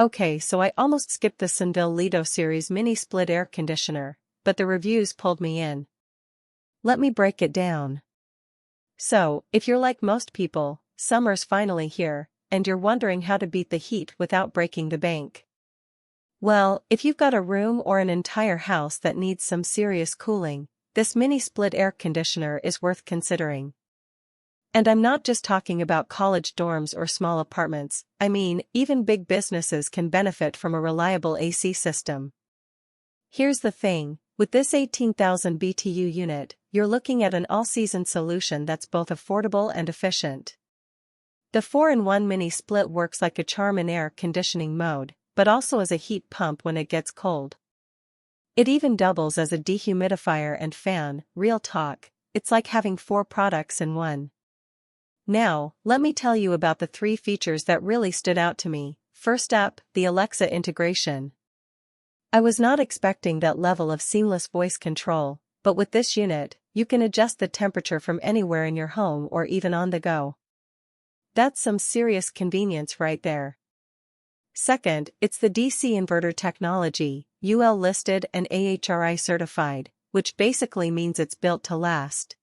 Okay, so I almost skipped the Sunville Lido series mini split air conditioner, but the reviews pulled me in. Let me break it down. So, if you're like most people, summer's finally here, and you're wondering how to beat the heat without breaking the bank. Well, if you've got a room or an entire house that needs some serious cooling, this mini split air conditioner is worth considering. And I'm not just talking about college dorms or small apartments, I mean, even big businesses can benefit from a reliable AC system. Here's the thing, with this 18,000 BTU unit, you're looking at an all-season solution that's both affordable and efficient. The 4-in-1 mini split works like a charm in air conditioning mode, but also as a heat pump when it gets cold. It even doubles as a dehumidifier and fan. Real talk, it's like having 4 products in one. Now, let me tell you about the 3 features that really stood out to me. First up, the Alexa integration. I was not expecting that level of seamless voice control, but with this unit, you can adjust the temperature from anywhere in your home or even on the go. That's some serious convenience right there. Second, it's the DC inverter technology, UL listed and AHRI certified, which basically means it's built to last.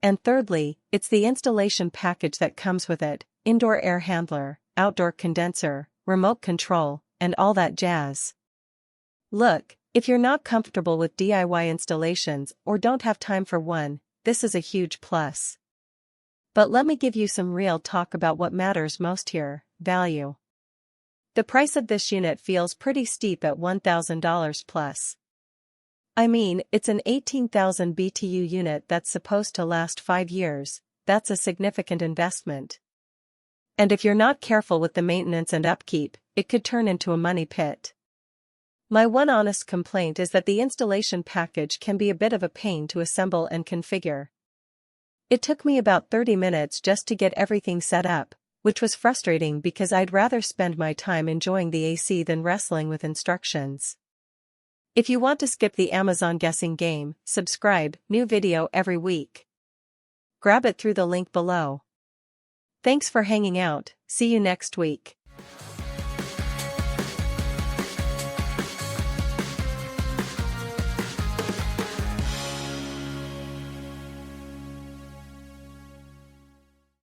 And thirdly, it's the installation package that comes with it, indoor air handler, outdoor condenser, remote control, and all that jazz. Look, if you're not comfortable with DIY installations or don't have time for one, this is a huge plus. But let me give you some real talk about what matters most here, value. The price of this unit feels pretty steep at $1,000 plus. I mean, it's an 18,000 BTU unit that's supposed to last 5 years, that's a significant investment. And if you're not careful with the maintenance and upkeep, it could turn into a money pit. My one honest complaint is that the installation package can be a bit of a pain to assemble and configure. It took me about 30 minutes just to get everything set up, which was frustrating because I'd rather spend my time enjoying the AC than wrestling with instructions. If you want to skip the Amazon guessing game, subscribe, new video every week. Grab it through the link below. Thanks for hanging out, see you next week.